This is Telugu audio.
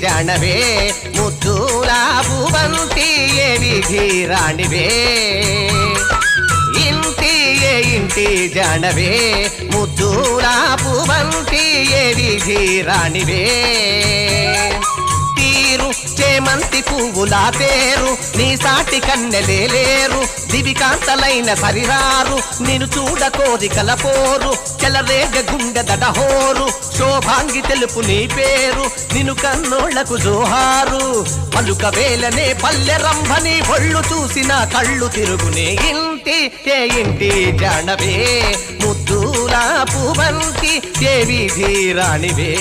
జానవే ముద్దులా పువ్వంతి ఏ విధి రాణివే ఇంటి జానవే ముద్దులా పువ్వంతి ఏ విధి రాణివే తీరు చేమంతి పువ్వులా తేరు నీ సాటి కన్నెలేరు దివికాంతలైన సరిరారు నిన్ను చూడ కోరికల పోరు చెలరేగ గుండె దడహోరు శోభాంగి తెలుపు నీ పేరు నిన్ను కన్నోళ్లకు జోహారు పలుక వేలనే పల్లె రంభని ఒళ్ళు చూసిన కళ్ళు తిరుగునే ఇంటి జానవే ముద్దులా పువ్వంతి ఏ విధి రాణివే